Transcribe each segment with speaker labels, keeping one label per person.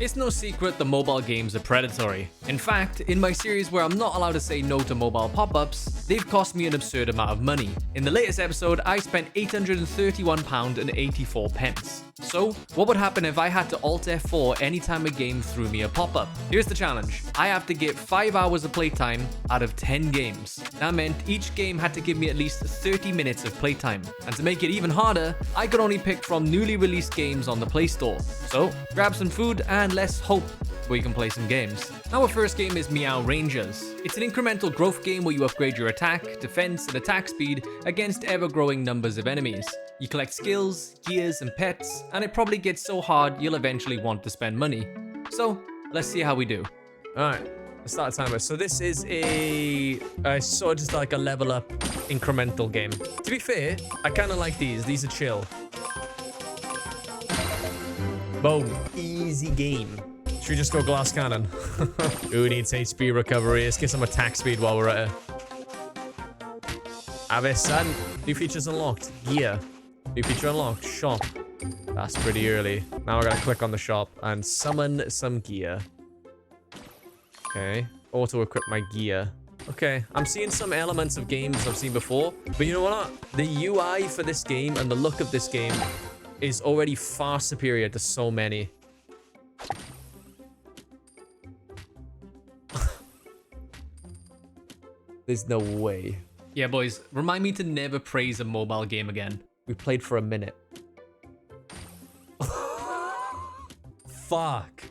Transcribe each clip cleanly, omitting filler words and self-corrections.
Speaker 1: It's no secret the mobile games are predatory. In fact, in my series where I'm not allowed to say no to mobile pop-ups, they've cost me an absurd amount of money. In the latest episode, I spent £831.84. So, what would happen if I had to Alt F4 anytime a game threw me a pop-up? Here's the challenge. I have to get 5 hours of playtime out of 10 games. That meant each game had to give me at least 30 minutes of playtime. And to make it even harder, I could only pick from newly released games on the Play Store. So, grab some food and let's hope we can play some games. Our first game is Meow Rangers. It's an incremental growth game where you upgrade your attack, defense, and attack speed against ever-growing numbers of enemies. You collect skills, gears, and pets, and it probably gets so hard you'll eventually want to spend money. So, let's see how we do. Alright, let's start the timer. So this is a sort of just like a level up incremental game. To be fair, I kind of like these. These are chill. Boom. Easy game. Should we just go glass cannon? Who needs HP recovery? Let's get some attack speed while we're at it. Avisan. New features unlocked. Gear. New feature unlocked. Shop. That's pretty early. Now we're going to click on the shop and summon some gear. Okay. Auto-equip my gear. Okay. I'm seeing some elements of games I've seen before. But you know what? The UI for this game and the look of this game is already far superior to so many. There's no way. Yeah, boys, remind me to never praise a mobile game again. We played for a minute. Fuck.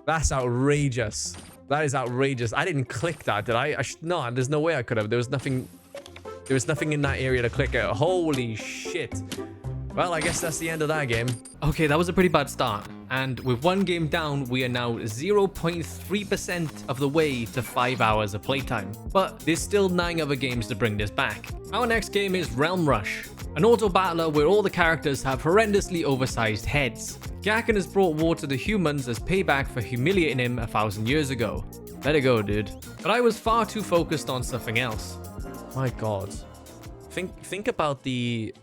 Speaker 1: That's outrageous. That is outrageous. I didn't click that, did I? No, there's no way I could have. There was nothing in that area to click at. Holy shit. Well, I guess that's the end of that game. Okay, that was a pretty bad start. And with one game down, we are now 0.3% of the way to 5 hours of playtime. But there's still 9 other games to bring this back. Our next game is Realm Rush, an auto battler where all the characters have horrendously oversized heads. Gakken has brought war to the humans as payback for humiliating him 1,000 years ago. Let it go, dude. But I was far too focused on something else. My god. Think about the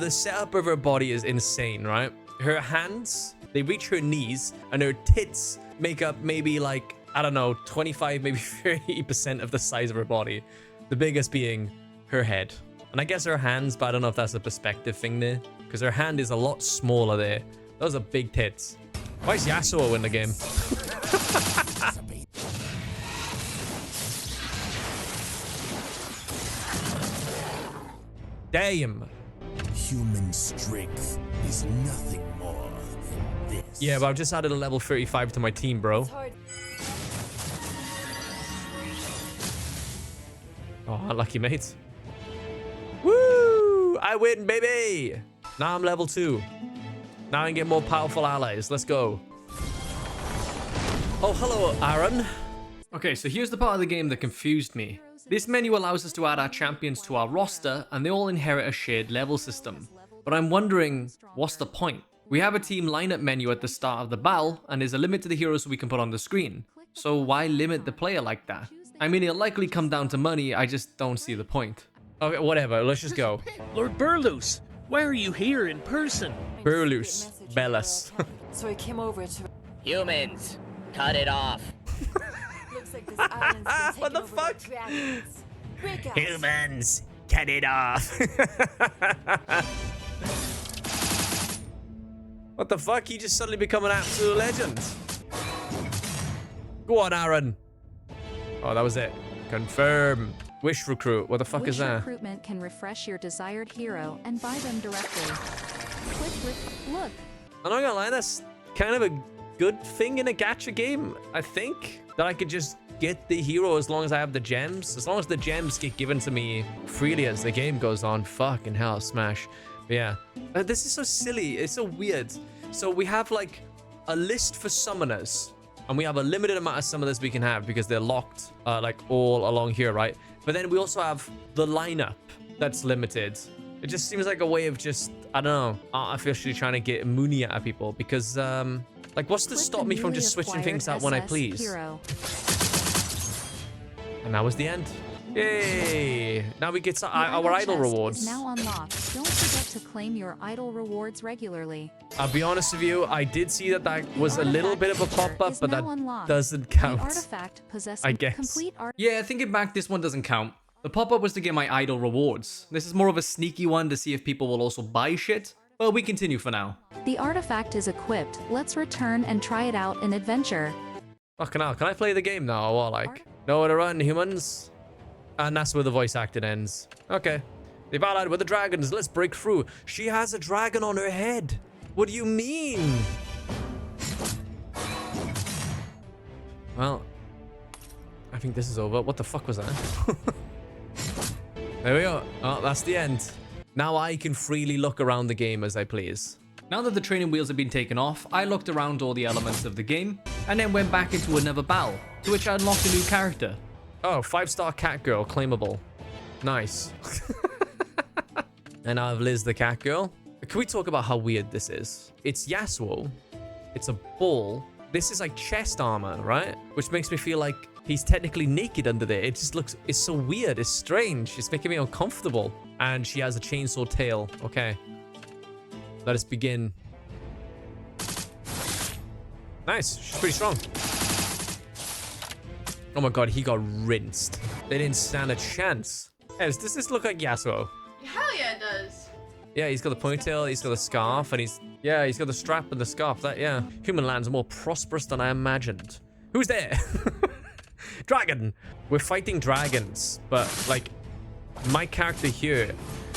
Speaker 1: setup of her body is insane, right? Her hands, they reach her knees, and her tits make up maybe like, I don't know, 25, maybe 30% of the size of her body. The biggest being her head. And I guess her hands, but I don't know if that's a perspective thing there, because her hand is a lot smaller there. Those are big tits. Why is Yasuo in the game? Damn.
Speaker 2: Human strength is nothing more than this.
Speaker 1: Yeah, but I've just added a level 35 to my team, bro. Oh, unlucky, mate. Woo! I win, baby! Now I'm level 2. Now I can get more powerful allies. Let's go. Oh, hello, Aaron. Okay, so here's the part of the game that confused me. This menu allows us to add our champions to our roster, and they all inherit a shared level system. But I'm wondering, what's the point? We have a team lineup menu at the start of the battle, and there's a limit to the heroes we can put on the screen. So why limit the player like that? I mean, it'll likely come down to money, I just don't see the point. Okay, whatever, let's just go.
Speaker 3: Lord Burloose, why are you here in person?
Speaker 1: Burloose. Bellas.
Speaker 4: So I came over to...
Speaker 5: Humans, cut it off.
Speaker 4: Looks like this island's been
Speaker 1: What the
Speaker 4: taken over
Speaker 1: fuck?
Speaker 4: by dragons. Break out.
Speaker 5: Humans, cut it off.
Speaker 1: What the fuck? He just suddenly become an absolute legend. Go on, Aaron. Oh, that was it. Confirm. Wish recruit. What the fuck is that?
Speaker 6: Recruitment can refresh your desired hero and buy them directly. Look.
Speaker 1: I'm not gonna lie, that's kind of a good thing in a gacha game, I think. That I could just get the hero as long as I have the gems. As long as the gems get given to me freely as the game goes on. Fucking hell, smash. But yeah. This is so silly. It's so weird. So we have like a list for summoners. And we have a limited amount of summoners we can have because they're locked like all along here, right? But then we also have the lineup that's limited. It just seems like a way of just, I don't know, artificially trying to get Mooney out of people. Because, like, what's to stop me from just switching things out when I please?
Speaker 6: Hero.
Speaker 1: And that was the end. Yay! Now we get our idol rewards.
Speaker 6: Is now unlocked. Don't forget to claim your idol rewards regularly.
Speaker 1: I'll be honest with you, I did see that was a little bit of a pop-up, but that doesn't
Speaker 6: The
Speaker 1: count.
Speaker 6: artifact possessing
Speaker 1: I guess.
Speaker 6: complete art.
Speaker 7: Yeah, thinking back, this one doesn't count. The pop-up was to get my idol rewards. This is more of a sneaky one to see if people will also buy shit. But we continue for now.
Speaker 6: The artifact is equipped. Let's return and try it out in adventure.
Speaker 1: Fucking hell, can I play the game now or what, like? Nowhere to run, humans. And that's where the voice acting ends. Okay. They've allied with the dragons. Let's break through. She has a dragon on her head. What do you mean? Well, I think this is over. What the fuck was that? There we go. Oh, that's the end. Now I can freely look around the game as I please.
Speaker 7: Now that the training wheels have been taken off, I looked around all the elements of the game, and then went back into another battle, to which I unlocked a new character.
Speaker 1: Oh, 5-star cat girl, claimable. Nice. And I have Liz the cat girl. Can we talk about how weird this is? It's Yasuo. It's a ball. This is like chest armor, right? Which makes me feel like he's technically naked under there. It just looks, it's so weird. It's strange. It's making me uncomfortable. And she has a chainsaw tail. Okay. Let us begin. Nice. She's pretty strong. Oh my god, he got rinsed. They didn't stand a chance. Hey, does this look like Yasuo?
Speaker 8: Hell yeah, it does.
Speaker 1: Yeah, he's got the ponytail, he's got the scarf, and he's got the strap and the scarf. That, yeah. Human lands are more prosperous than I imagined. Who's there? Dragon. We're fighting dragons, but like, my character here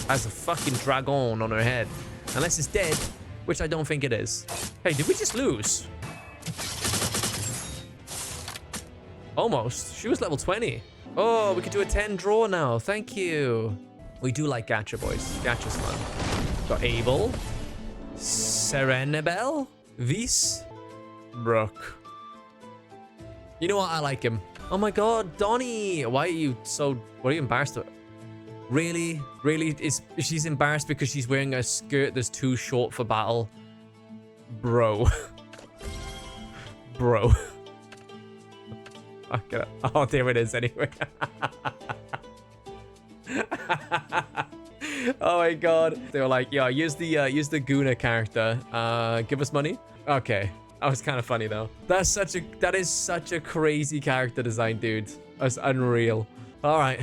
Speaker 1: has a fucking dragon on her head. Unless it's dead, which I don't think it is. Hey, did we just lose? Almost. She was level 20. Oh, we could do a 10 draw now. Thank you. We do like gacha, boys. Gacha's fun. Got Abel. Serenabel. Vis. Brooke. You know what? I like him. Oh my god, Donnie. Why are you so... What are you embarrassed of? Really? Really? She's embarrassed because she's wearing a skirt that's too short for battle? Bro. Bro. Okay. Oh, there it is anyway. Oh my god. They were like, yeah, use the Guna character. Give us money? Okay. That was kind of funny though. That is such a crazy character design, dude. That's unreal. All right.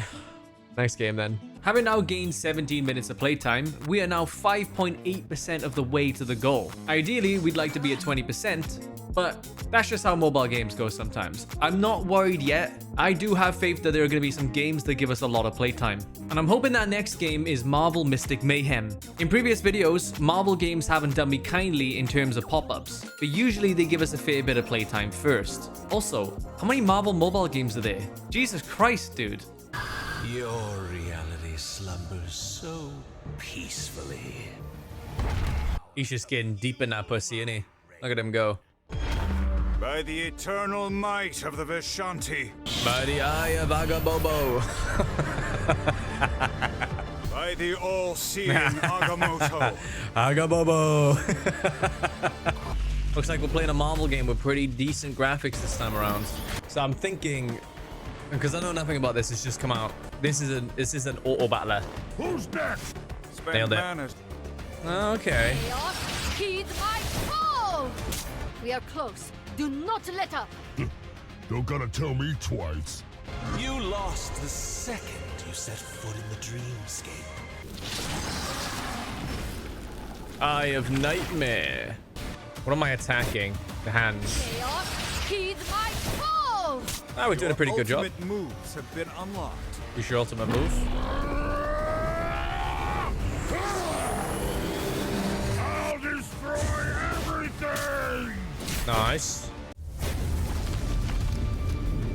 Speaker 1: Next game then.
Speaker 7: Having now gained 17 minutes of playtime, we are now 5.8% of the way to the goal. Ideally, we'd like to be at 20%, but that's just how mobile games go sometimes. I'm not worried yet. I do have faith that there are going to be some games that give us a lot of playtime. And I'm hoping that next game is Marvel Mystic Mayhem. In previous videos, Marvel games haven't done me kindly in terms of pop-ups, but usually they give us a fair bit of playtime first. Also, how many Marvel mobile games are there? Jesus Christ, dude.
Speaker 2: Your reality slumbers so peacefully.
Speaker 1: He's just getting deep in that pussy, isn't he? Look at him go.
Speaker 9: By the eternal might of the Vishanti.
Speaker 1: By the eye of Agabobo.
Speaker 9: By the all-seeing Agamotto.
Speaker 1: Agabobo. Looks like we're playing a Marvel game with pretty decent graphics this time around. So I'm thinking, because I know nothing about this, it's just come out. This is an auto battler.
Speaker 9: Who's next?
Speaker 1: Nailed it. Okay.
Speaker 8: Heed my call! We are close. Do not let up.
Speaker 2: Don't gotta tell me twice.
Speaker 10: You lost the second you set foot in the dreamscape.
Speaker 1: Eye of Nightmare. What am I attacking? The hands.
Speaker 8: Heed my call!
Speaker 1: Oh, we're doing a pretty good job.
Speaker 9: Ultimate moves have been unlocked.
Speaker 1: Who's your ultimate move?
Speaker 9: I'll destroy everything!
Speaker 1: Nice.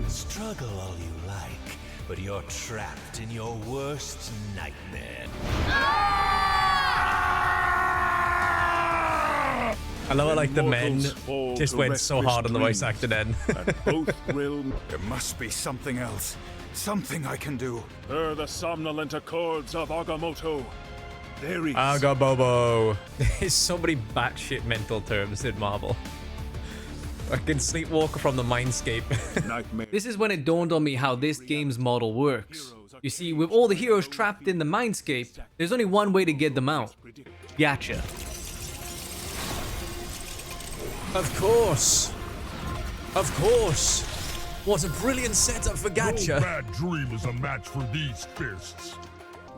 Speaker 10: Struggle all you like, but you're trapped in your worst nightmare.
Speaker 1: I love it, like the men just went so hard on the voice actor then.
Speaker 9: There must be something else. Something I can do.
Speaker 11: Hear the somnolent accords of Agamotto. There is
Speaker 1: Agabobo. There's so many batshit mental terms in Marvel. Fucking sleepwalker from the mindscape.
Speaker 7: This is when it dawned on me how this game's model works. You see, with all the heroes trapped in the mindscape, there's only one way to get them out. Gacha.
Speaker 1: Of course. Of course. What a brilliant setup for Gacha.
Speaker 2: No bad dream is a match for these fists.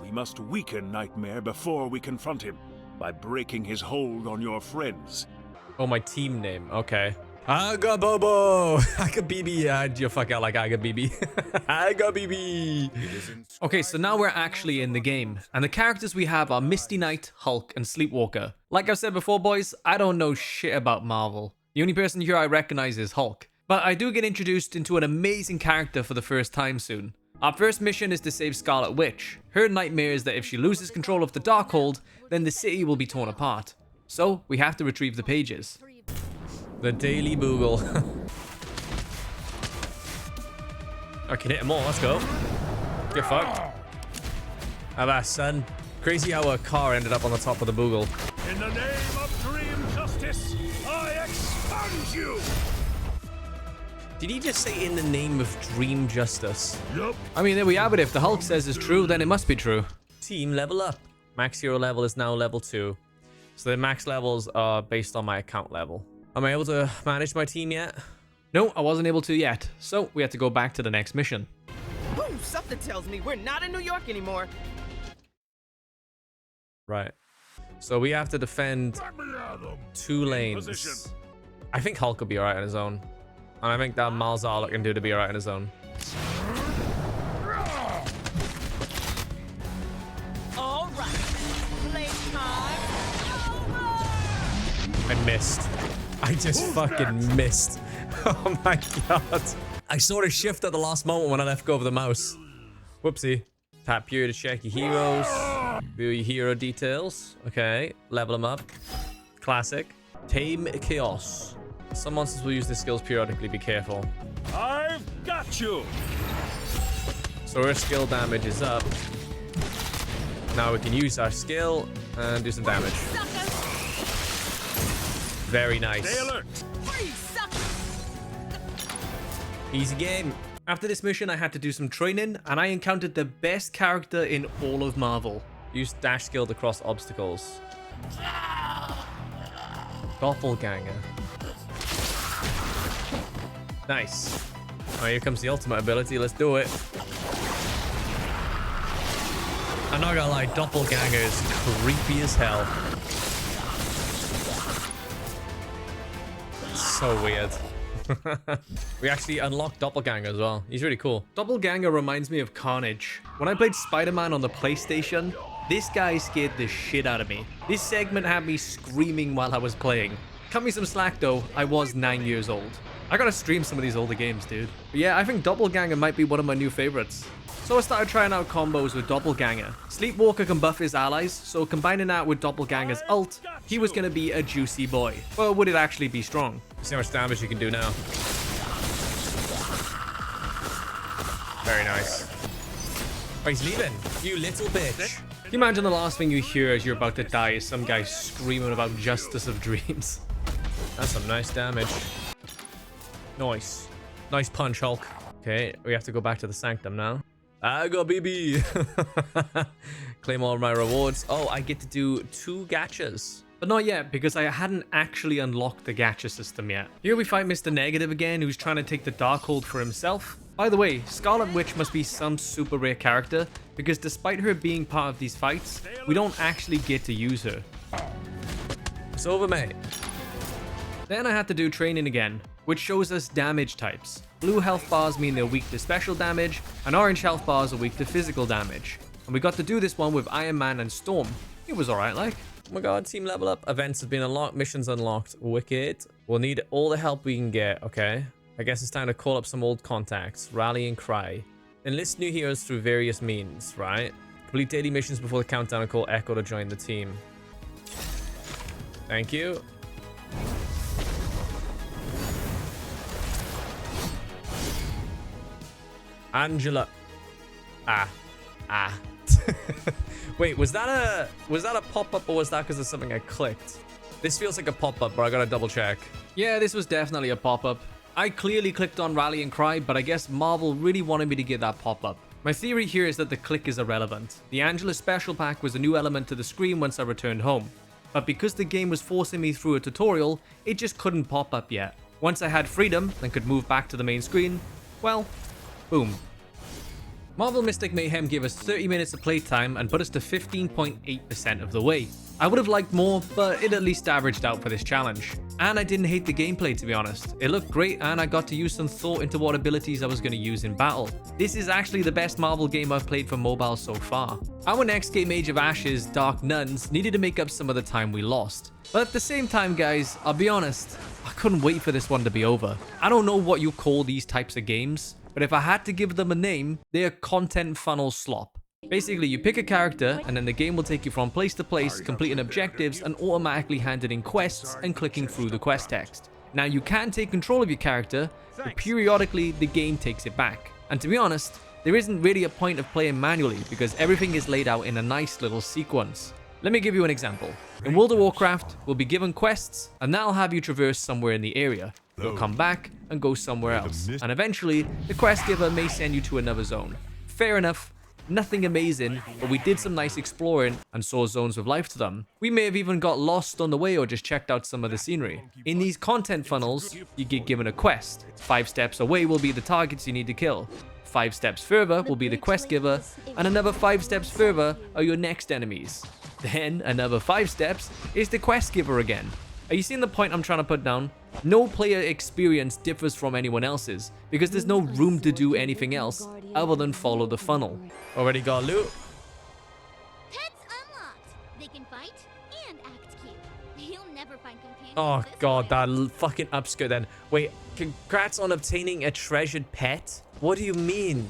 Speaker 11: We must weaken Nightmare before we confront him by breaking his hold on your friends.
Speaker 1: Oh, my team name. Okay. Aga Bobo. Aga BB. You fuck out like Aga BB. Aga BB.
Speaker 7: Okay, so now we're actually in the game, and the characters we have are Misty Knight, Hulk, and Sleepwalker. Like I've said before, boys, I don't know shit about Marvel. The only person here I recognize is Hulk. But I do get introduced into an amazing character for the first time soon. Our first mission is to save Scarlet Witch. Her nightmare is that if she loses control of the Darkhold, then the city will be torn apart. So, we have to retrieve the pages.
Speaker 1: The Daily Boogle. I can hit him all. Let's go. Get fucked. How about, son? Crazy how a car ended up on the top of the Boogle.
Speaker 11: In the name of Dream Justice, I expunge you!
Speaker 1: Did he just say in the name of Dream Justice?
Speaker 2: Yep.
Speaker 7: I mean, there we have it. If the Hulk says it's true, then it must be true.
Speaker 1: Team level up. Max hero level is now level 2. So the max levels are based on my account level. Am I able to manage my team yet?
Speaker 7: No, I wasn't able to yet. So we had to go back to the next mission.
Speaker 12: Ooh, something tells me we're not in New York anymore.
Speaker 1: Right. So we have to defend 2 lanes. I think Hulk will be alright on his own. And I think that Malzahar can do to be alright on his own.
Speaker 12: All right. Playtime.
Speaker 1: I missed. I just fucking missed. Oh my god. I sort of shifted at the last moment when I left go of the mouse. Whoopsie. Tap here to check your heroes. View your hero details. Okay. Level them up. Classic. Tame Chaos. Some monsters will use their skills periodically. Be careful.
Speaker 11: I've got you!
Speaker 1: So our skill damage is up. Now we can use our skill and do some damage. Very nice.
Speaker 11: Stay alert!
Speaker 1: Easy game.
Speaker 7: After this mission, I had to do some training, and I encountered the best character in all of Marvel.
Speaker 1: Use dash skill to cross obstacles. Doppelganger. Nice. Oh, here comes the ultimate ability. Let's do it. I'm not gonna lie, Doppelganger is creepy as hell. So weird. We actually unlocked Doppelganger as well. He's really cool.
Speaker 7: Doppelganger reminds me of Carnage. When I played Spider-Man on the PlayStation, this guy scared the shit out of me. This segment had me screaming while I was playing. Cut me some slack though, I was 9 years old. I gotta stream some of these older games, dude. But yeah, I think Doppelganger might be one of my new favorites. So I started trying out combos with Doppelganger. Sleepwalker can buff his allies, so combining that with Doppelganger's ult, he was gonna be a juicy boy. But would it actually be strong?
Speaker 1: See how much damage you can do now. Very nice. Oh, he's leaving. You little bitch.
Speaker 7: Can you imagine the last thing you hear as you're about to die is some guy screaming about justice of dreams?
Speaker 1: That's some nice damage. Nice. Nice punch, Hulk. Okay, we have to go back to the Sanctum now. I got BB. Claim all my rewards. Oh, I get to do 2 gachas.
Speaker 7: But not yet, because I hadn't actually unlocked the gacha system yet. Here we fight Mr. Negative again, who's trying to take the Darkhold for himself. By the way, Scarlet Witch must be some super rare character, because despite her being part of these fights, we don't actually get to use her.
Speaker 1: It's over, mate.
Speaker 7: Then I had to do training again, which shows us damage types. Blue health bars mean they're weak to special damage, and orange health bars are weak to physical damage. And we got to do this one with Iron Man and Storm. It was alright, like.
Speaker 1: Oh my god, team level up. Events have been unlocked. Missions unlocked. Wicked. We'll need all the help we can get, okay? I guess it's time to call up some old contacts. Rally and cry. Enlist new heroes through various means, right? Complete daily missions before the countdown and call Echo to join the team. Thank you. Angela. Wait, was that a pop-up or was that because of something I clicked? This feels like a pop-up, but I gotta double check.
Speaker 7: Yeah, this was definitely a pop-up. I clearly clicked on Rally and Cry, but I guess Marvel really wanted me to get that pop-up. My theory here is that the click is irrelevant. The Angela special pack was a new element to the screen once I returned home. but because the game was forcing me through a tutorial, it just couldn't pop up yet. Once I had freedom and could move back to the main screen, well, boom. Marvel Mystic Mayhem gave us 30 minutes of playtime and put us to 15.8% of the way. I would have liked more, but it at least averaged out for this challenge. And I didn't hate the gameplay, to be honest. It looked great and I got to use some thought into what abilities I was going to use in battle. This is actually the best Marvel game I've played for mobile so far. Our next game, Age of Ashes Dark Nuns, needed to make up some of the time we lost. But at the same time, guys, I'll be honest, I couldn't wait for this one to be over. I don't know what you call these types of games, but if I had to give them a name, they're content funnel slop. Basically, you pick a character, and then the game will take you from place to place, completing objectives and automatically handing in quests and clicking through the quest text. Now, you can take control of your character, but periodically the game takes it back. And to be honest, there isn't really a point of playing manually because everything is laid out in a nice little sequence. Let me give you an example. In World of Warcraft, we'll be given quests, and that'll have you traverse somewhere in the area. You'll come back and go somewhere else, and eventually, the quest giver may send you to another zone. Fair enough. Nothing amazing, but we did some nice exploring and saw zones with life to them. We may have even got lost on the way or just checked out some of the scenery. In these content funnels, you get given a quest. 5 steps away will be the targets you need to kill. 5 steps further will be the quest giver, and another 5 steps further are your next enemies. Then another 5 steps is the quest giver again. Are you seeing the point I'm trying to put down? No player experience differs from anyone else's because there's no room to do anything else other than follow the funnel.
Speaker 1: Already got loot.
Speaker 8: Pets unlocked. They can fight and act cute. You'll never find companions.
Speaker 1: Oh god, that fucking upskirt then. Wait, congrats on obtaining a treasured pet? What do you mean?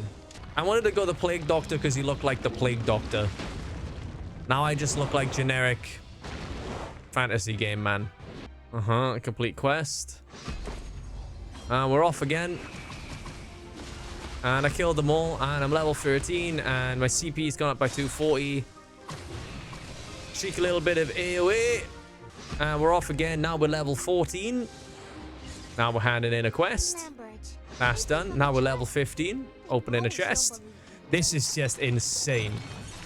Speaker 1: I wanted to go the Plague Doctor because he looked like the Plague Doctor. Now I just look like generic fantasy game man. Complete quest. We're off again. And I killed them all, and I'm level 13, and my CP's gone up by 240. Cheeky little bit of AoE. And we're off again. Now we're level 14. Now we're handing in a quest. That's done. Now we're level 15. Opening a chest. This is just insane.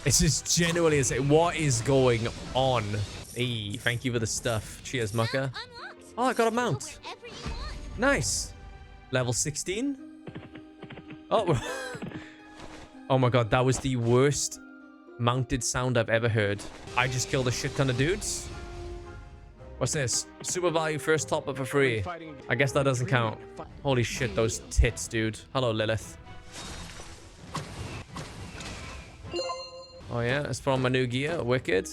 Speaker 1: This is genuinely insane. What is going on? Hey, thank you for the stuff. Cheers, mucker. Oh, I got a mount. Nice. Level 16. Oh, oh my god, that was the worst mounted sound I've ever heard. I just killed a shit ton of dudes. What's this? Super value first top up for free. I guess that doesn't count. Holy shit, those tits, dude. Hello, Lilith. Oh yeah, it's from my new gear. Wicked.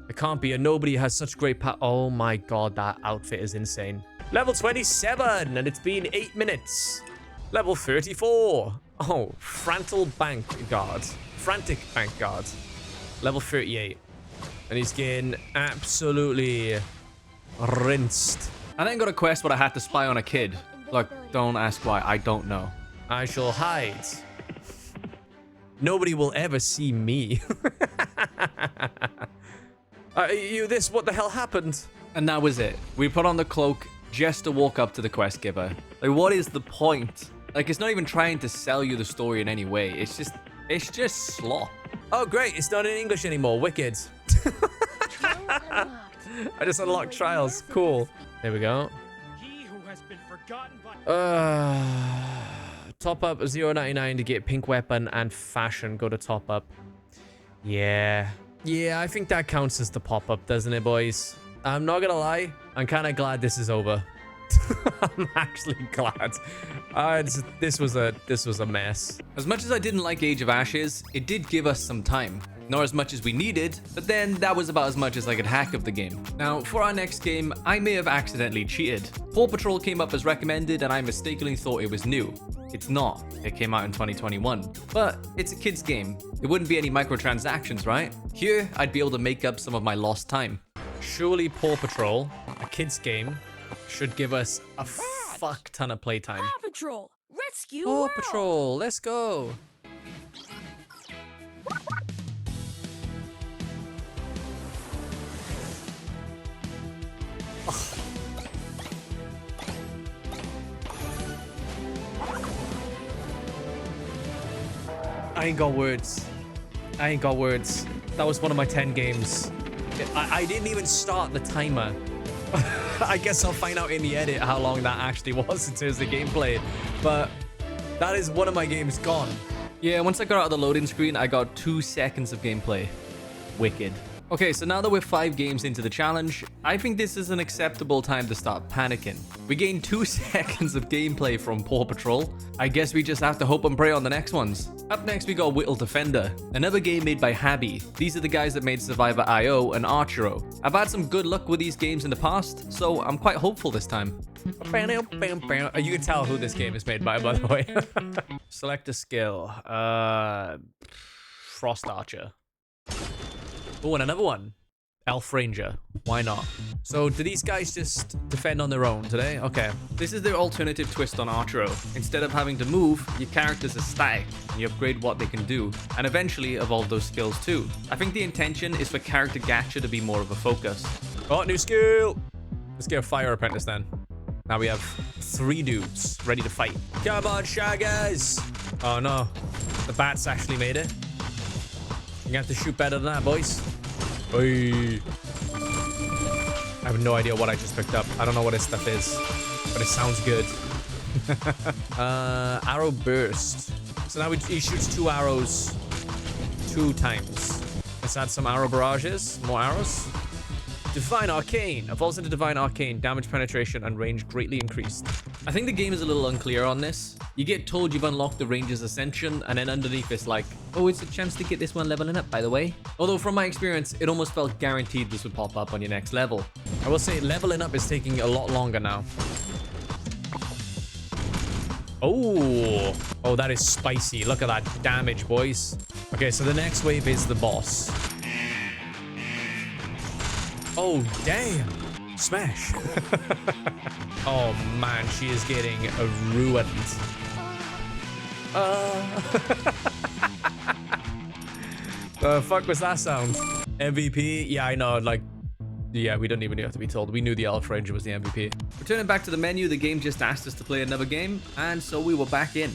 Speaker 1: It can't be. And nobody has such great oh my god, that outfit is insane. Level 27, and it's been 8 minutes. Level 34. Oh, Frantic Bank Guard. Level 38. And he's getting absolutely rinsed.
Speaker 7: I then got a quest where I had to spy on a kid. Look, don't ask why. I don't know.
Speaker 1: I shall hide. Nobody will ever see me. What the hell happened?
Speaker 7: And that was it. We put on the cloak just to walk up to the quest giver. Like, what is the point? Like, it's not even trying to sell you the story in any way. It's just slop.
Speaker 1: Oh, great. It's not in English anymore. Wicked. I just unlocked trials. Cool. There we go.
Speaker 3: He who has been forgotten by
Speaker 1: top up 0.99 to get pink weapon and fashion. Go to top up. Yeah, I think that counts as the pop-up, doesn't it, boys? I'm not gonna lie, I'm kind of glad this is over. I'm actually glad. This was a mess.
Speaker 7: As much as I didn't like Age of Ashes, it did give us some time. Not as much as we needed, but then that was about as much as I could hack of the game. Now, for our next game, I may have accidentally cheated. Paw Patrol came up as recommended and I mistakenly thought it was new. It's not. It came out in 2021. But it's a kid's game. There wouldn't be any microtransactions, right? Here, I'd be able to make up some of my lost time.
Speaker 1: Surely Paw Patrol, a kid's game, should give us a fuck ton of playtime.
Speaker 8: Paw Patrol, rescue
Speaker 1: Paw
Speaker 8: world.
Speaker 1: Patrol, let's go. I ain't got words. That was one of my 10 games. I didn't even start the timer. I guess I'll find out in the edit how long that actually was in terms of gameplay. But that is one of my games gone.
Speaker 7: Yeah, once I got out of the loading screen, I got 2 seconds of gameplay. Wicked. Okay, so now that we're 5 games into the challenge, I think this is an acceptable time to start panicking. We gained 2 seconds of gameplay from Paw Patrol. I guess we just have to hope and pray on the next ones. Up next, we got Wittle Defender, another game made by Habby. These are the guys that made Survivor IO and Archero. I've had some good luck with these games in the past, so I'm quite hopeful this time.
Speaker 1: You can tell who this game is made by the way. Select a skill. Frost Archer. Oh, and another one. Elf Ranger. Why not? So, do these guys just defend on their own today? Okay.
Speaker 7: This is their alternative twist on Archero. Instead of having to move, your characters are static, and you upgrade what they can do, and eventually evolve those skills too. I think the intention is for character gacha to be more of a focus.
Speaker 1: Oh, new skill! Let's get a Fire Apprentice then. Now we have 3 dudes ready to fight. Come on, Shaggers! Oh no. The bats actually made it. You have to shoot better than that, boys. Oy. I have no idea what I just picked up. I don't know what this stuff is, but it sounds good. Arrow burst. So now he shoots 2 arrows 2 times. Let's add some arrow barrages. More arrows. Divine Arcane. Evolves into Divine Arcane. Damage penetration and range greatly increased.
Speaker 7: I think the game is a little unclear on this. You get told you've unlocked the Ranger's Ascension, and then underneath it's like, oh, it's a chance to get this one leveling up, by the way. Although from my experience, it almost felt guaranteed this would pop up on your next level.
Speaker 1: I will say leveling up is taking a lot longer now. Oh, that is spicy. Look at that damage, boys. Okay, so the next wave is the boss. Oh, damn. Smash. Oh, man, she is getting ruined. The fuck was that sound? MVP? Yeah, I know. Like, yeah, we don't even have to be told. We knew the Elf Ranger was the MVP.
Speaker 7: Returning back to the menu, the game just asked us to play another game, and so we were back in.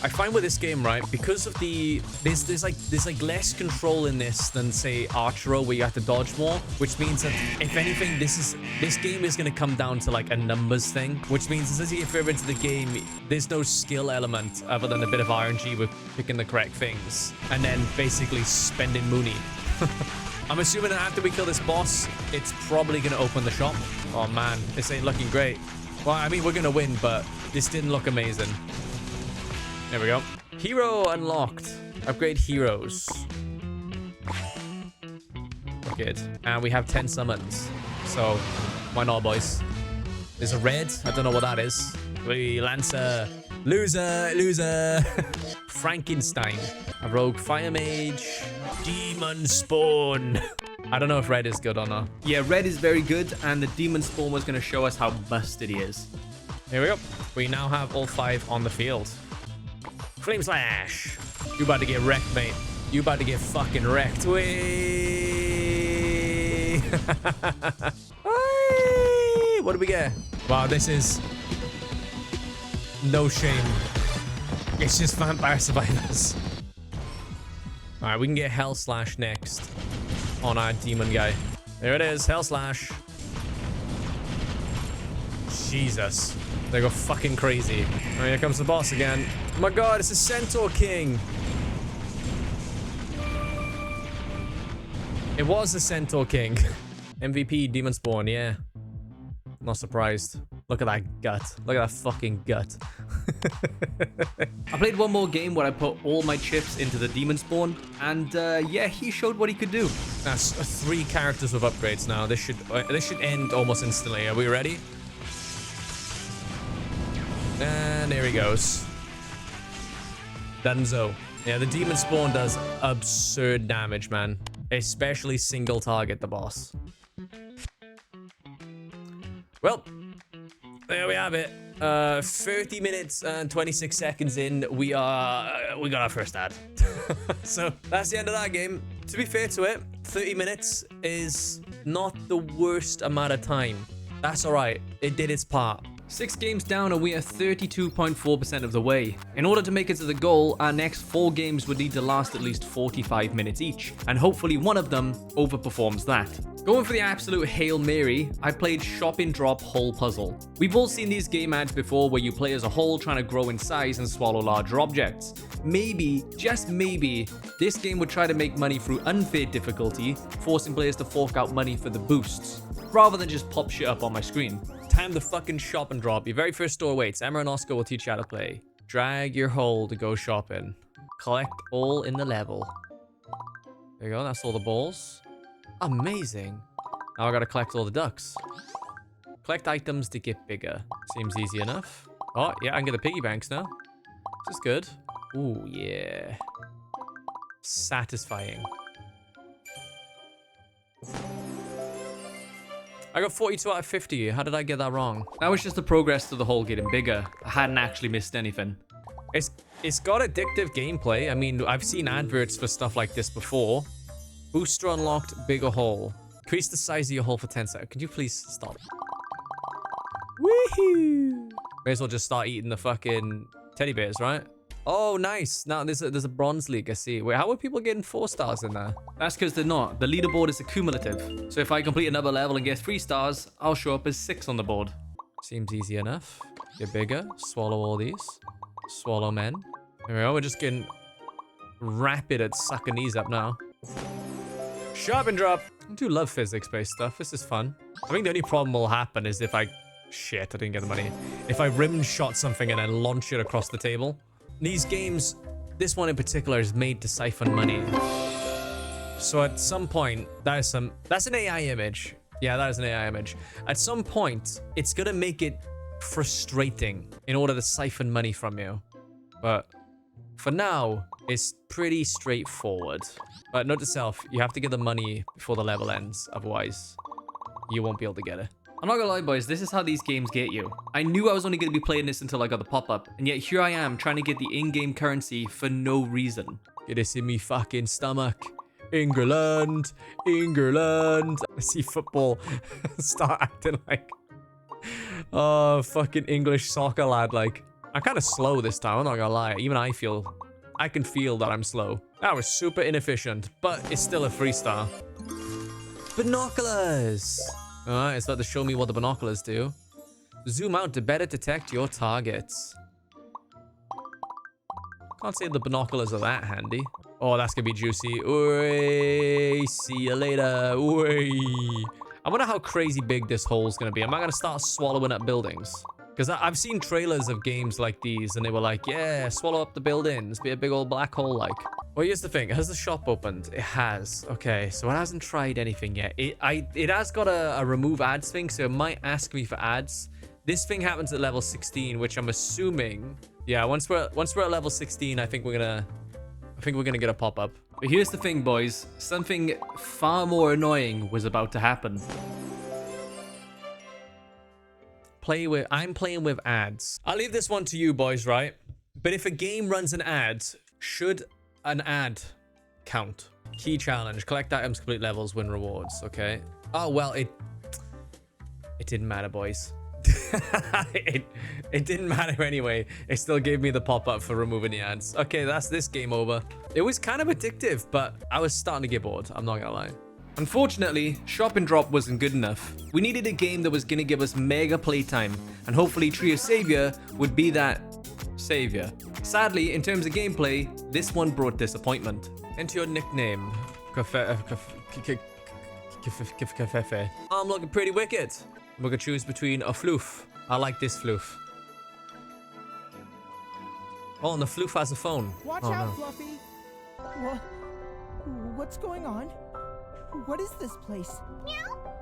Speaker 1: I find with this game, right, because of the there's like less control in this than say Archero, where you have to dodge more, which means that if anything, this game is going to come down to like a numbers thing, which means as you get further into the game, there's no skill element other than a bit of RNG with picking the correct things and then basically spending money. I'm assuming that after we kill this boss, it's probably going to open the shop. Oh man, this ain't looking great. Well, I mean, we're going to win, but this didn't look amazing. There we go. Hero unlocked. Upgrade heroes. Good. And we have 10 summons. So, why not, boys? There's a red. I don't know what that is. We Lancer. Loser. Frankenstein. A rogue fire mage. Demon spawn. I don't know if red is good or not.
Speaker 7: Yeah, red is very good, and the demon spawn was going to show us how busted he is.
Speaker 1: Here we go. We now have all 5 on the field. Flame Slash. You about to get wrecked, mate. You about to get fucking wrecked. Whee! What do we get? Wow, this is no shame. It's just Vampire Survivors. All right, we can get Hell Slash next on our demon guy. There it is, Hell Slash. Jesus. They go fucking crazy. Oh, here comes the boss again. Oh my god, it's a Centaur King. It was a Centaur King. MVP, Demon Spawn, yeah. Not surprised. Look at that gut. Look at that fucking gut.
Speaker 7: I played one more game where I put all my chips into the demon spawn, and yeah, he showed what he could do.
Speaker 1: That's 3 characters with upgrades now. This should end almost instantly. Are we ready? And there he goes. Dunzo. Yeah, the demon spawn does absurd damage, man. Especially single target the boss. Well, there we have it. 30 minutes and 26 seconds in, we got our first ad. So that's the end of that game. To be fair to it, 30 minutes is not the worst amount of time. That's all right. It did its part.
Speaker 7: 6 games down and we are 32.4% of the way. In order to make it to the goal, our next 4 games would need to last at least 45 minutes each, and hopefully one of them overperforms that. Going for the absolute Hail Mary, I played Shoppin Drop Hole Puzzle. We've all seen these game ads before where you play as a hole trying to grow in size and swallow larger objects. Maybe, just maybe, this game would try to make money through unfair difficulty, forcing players to fork out money for the boosts, rather than just pop shit up on my screen. Time to fucking shop and drop. Your very first store waits. Emma and Oscar will teach you how to play. Drag your hole to go shopping. Collect all in the level. There you go, that's all the balls. Amazing. Now I gotta collect all the ducks. Collect items to get bigger. Seems easy enough. Oh, yeah, I can get the piggy banks now. This is good. Ooh, yeah. Satisfying. I got 42 out of 50. How did I get that wrong? That was just the progress to the hole getting bigger. I hadn't actually missed anything. It's got addictive gameplay. I mean, I've seen adverts for stuff like this before. Booster unlocked, bigger hole. Increase the size of your hole for 10 seconds. Could you please stop? Woohoo! May as well just start eating the fucking teddy bears, right? Oh, nice. Now there's a bronze league, I see. Wait, how are people getting 4 stars in there? That's because they're not. The leaderboard is accumulative. So if I complete another level and get 3 stars, I'll show up as 6 on the board. Seems easy enough. Get bigger. Swallow all these. Swallow men. There we go. We're just getting rapid at sucking these up now. Shoppin Drop. I do love physics-based stuff. This is fun. I think the only problem will happen is if I... Shit, I didn't get the money. If I rim shot something and then launch it across the table. These games, this one in particular, is made to siphon money. So at some point, that's an AI image. Yeah, that is an AI image. At some point, it's gonna make it frustrating in order to siphon money from you. But for now, it's pretty straightforward. But note to self, you have to get the money before the level ends. Otherwise, you won't be able to get it. I'm not gonna lie, boys, this is how these games get you. I knew I was only gonna be playing this until I got the pop-up, and yet here I am trying to get the in-game currency for no reason. Get this in me fucking stomach. England, England. I see football start acting like, oh, fucking English soccer lad. Like, I'm kind of slow this time, I'm not gonna lie. Even I can feel that I'm slow. That was super inefficient, but it's still a 3-star. Binoculars. Alright, it's about to show me what the binoculars do. Zoom out to better detect your targets. Can't say the binoculars are that handy. Oh, that's gonna be juicy. Oi, see you later. Oi. I wonder how crazy big this hole's gonna be. Am I gonna start swallowing up buildings? Because I've seen trailers of games like these and they were like, yeah, swallow up the buildings, be a big old black hole like. Well, here's the thing. Has the shop opened? It has. Okay, so it hasn't tried anything yet. It has got a remove ads thing, so it might ask me for ads. This thing happens at level 16, which I'm assuming, yeah, once we're at level 16, I think we're gonna get a pop-up. But here's the thing, boys. Something far more annoying was about to happen. I'm playing with ads. I'll leave this one to you, boys, right? But if a game runs an ad, should an ad count? Key challenge. Collect items, complete levels, win rewards. Okay. Oh, well, it didn't matter, boys. it didn't matter anyway. It still gave me the pop-up for removing the ads. Okay, that's this game over. It was kind of addictive, but I was starting to get bored. I'm not gonna lie. Unfortunately, Shoppin Drop wasn't good enough. We needed a game that was gonna give us mega playtime, and hopefully Tree of Savior would be that savior. Sadly, in terms of gameplay, this one brought disappointment. Enter your nickname. Kaiffefe. I'm looking pretty wicked. We're gonna choose between a floof. I like this floof. Oh, and the floof has a phone.
Speaker 12: Watch out, Fluffy. What's going on? What is this place?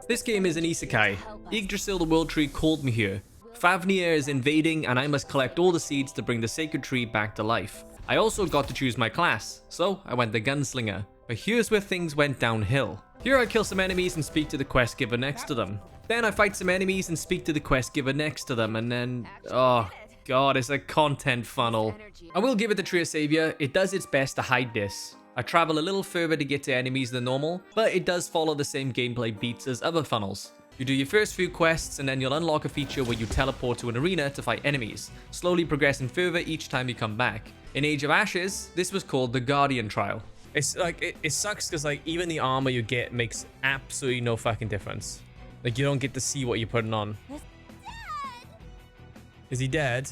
Speaker 7: This game is an isekai. Yggdrasil the World Tree called me here. Fafnir is invading and I must collect all the seeds to bring the sacred tree back to life. I also got to choose my class, so I went the gunslinger. But here's where things went downhill. Here I kill some enemies and speak to the quest giver next to them. Then I fight some enemies and speak to the quest giver next to them, and then... oh god, it's a content funnel. I will give it the Tree of Savior. It does its best to hide this. I travel a little further to get to enemies than normal, but it does follow the same gameplay beats as other funnels. You do your first few quests and then you'll unlock a feature where you teleport to an arena to fight enemies, slowly progressing further each time you come back. In Age of Ashes, this was called the Guardian Trial.
Speaker 1: It's like, it sucks because like even the armor you get makes absolutely no fucking difference. Like you don't get to see what you're putting on. Is he dead?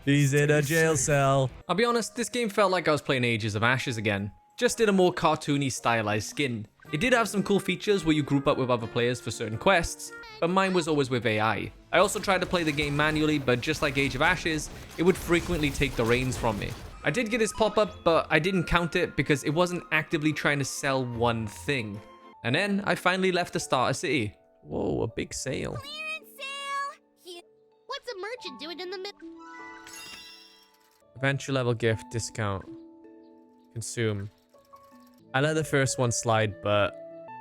Speaker 1: He's in a jail cell.
Speaker 7: I'll be honest, this game felt like I was playing Ages of Ashes again. Just in a more cartoony stylized skin. It did have some cool features where you group up with other players for certain quests, but mine was always with AI. I also tried to play the game manually, but just like Age of Ashes, it would frequently take the reins from me. I did get his pop-up, but I didn't count it because it wasn't actively trying to sell one thing. And then I finally left the starter city.
Speaker 1: Whoa, a big sale.
Speaker 8: Clearance sale! What's a merchant doing in the middle?
Speaker 1: Adventure level gift discount. Consume. I let the first one slide, but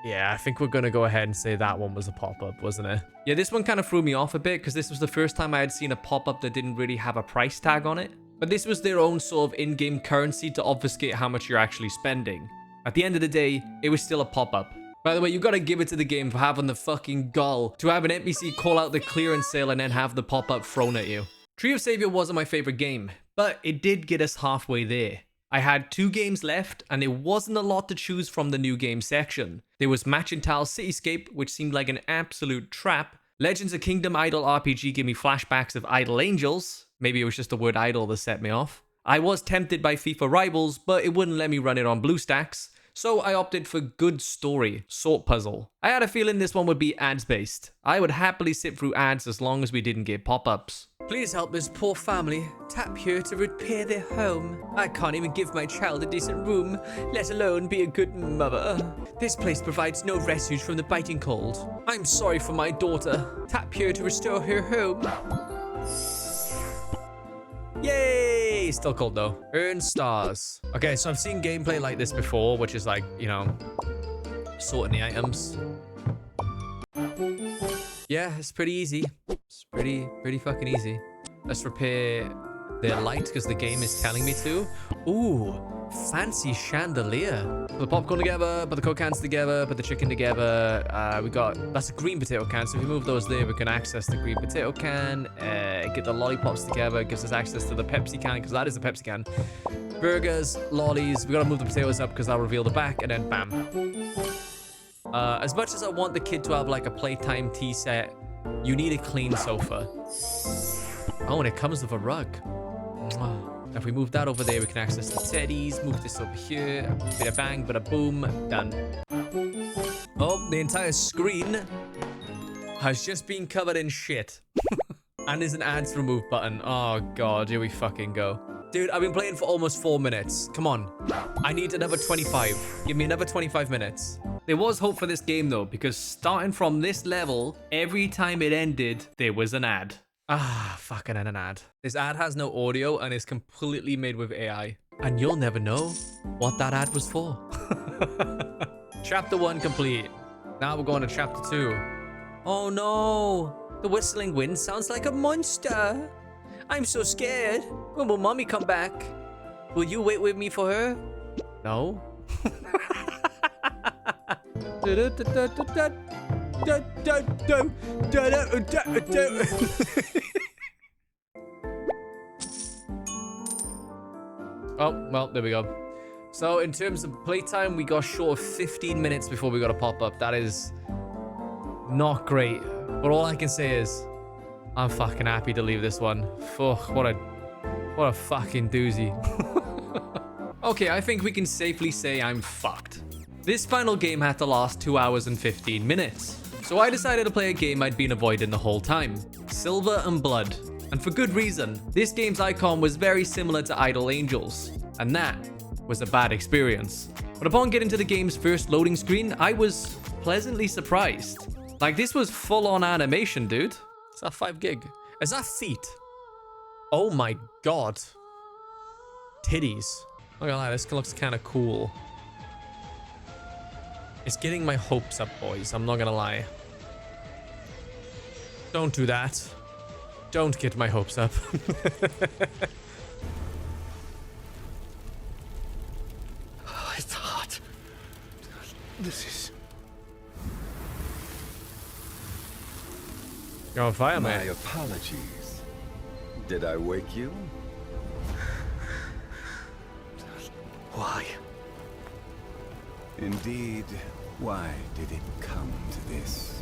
Speaker 1: yeah, I think we're going to go ahead and say that one was a pop-up, wasn't it?
Speaker 7: Yeah, this one kind of threw me off a bit because this was the first time I had seen a pop-up that didn't really have a price tag on it. But this was their own sort of in-game currency to obfuscate how much you're actually spending. At the end of the day, it was still a pop-up. By the way, you gotta give it to the game for having the fucking gall to have an NPC call out the clearance sale and then have the pop-up thrown at you. Tree of Savior wasn't my favorite game, but it did get us halfway there. I had 2 games left, and there wasn't a lot to choose from the new game section. There was Machintal Cityscape, which seemed like an absolute trap. Legends of Kingdom Idol RPG gave me flashbacks of Idol Angels. Maybe it was just the word idol that set me off. I was tempted by FIFA Rivals, but it wouldn't let me run it on BlueStacks. So I opted for Good Story, Sort Puzzle. I had a feeling this one would be ads-based. I would happily sit through ads as long as we didn't get pop-ups.
Speaker 1: Please help this poor family. Tap here to repair their home. I can't even give my child a decent room, let alone be a good mother. This place provides no refuge from the biting cold. I'm sorry for my daughter. Tap here to restore her home. Yay! Still cold though. Earn stars. Okay, so I've seen gameplay like this before, which is like, you know, sorting the items. Yeah, it's pretty easy. It's pretty fucking easy. Let's repair the light because the game is telling me to. Ooh, fancy chandelier. Put the popcorn together, put the Coke cans together, put the chicken together. We got, that's a green potato can. So if we move those there, we can access the green potato can. Get the lollipops together, gives us access to the Pepsi can because that is the Pepsi can. Burgers, lollies. We gotta move the potatoes up because that'll reveal the back, and then bam. As much as I want the kid to have like a playtime tea set, you need a clean sofa. Oh, and it comes with a rug. Mwah. If we move that over there, we can access the teddies. Move this over here. Bada bang, bada boom. Done. Oh, the entire screen has just been covered in shit. And there's an ads remove button. Oh god, here we fucking go. Dude, I've been playing for almost 4 minutes. Come on. I need another 25. Give me another 25 minutes.
Speaker 7: There was hope for this game though, because starting from this level, every time it ended, there was an ad.
Speaker 1: Ah, fucking an ad. This ad has no audio and is completely made with AI. And you'll never know what that ad was for. Chapter 1 complete. Now we're going to chapter 2. Oh no. The whistling wind sounds like a monster. I'm so scared. When will mommy come back? Will you wait with me for her? No. Oh, well, there we go. So in terms of playtime, we got short of 15 minutes before we got a pop-up. That is not great. But all I can say is, I'm fucking happy to leave this one. Fuck, what a fucking doozy. Okay, I think we can safely say I'm fucked. This final game had to last 2 hours and 15 minutes. So I decided to play a game I'd been avoiding the whole time. Silver and Blood. And for good reason. This game's icon was very similar to Idol Angels. And that was a bad experience. But upon getting to the game's first loading screen, I was pleasantly surprised. Like, this was full-on animation, dude. Is that 5 gig? Is that feet? Oh my god. Titties. Not gonna lie, this looks kind of cool. It's getting my hopes up, boys. I'm not gonna lie. Don't do that. Don't get my hopes up.
Speaker 10: It's hot. This is...
Speaker 1: You're on fire,
Speaker 13: My
Speaker 1: man.
Speaker 13: apologies. Did I wake you?
Speaker 10: Why?
Speaker 13: Indeed, why did it come to this?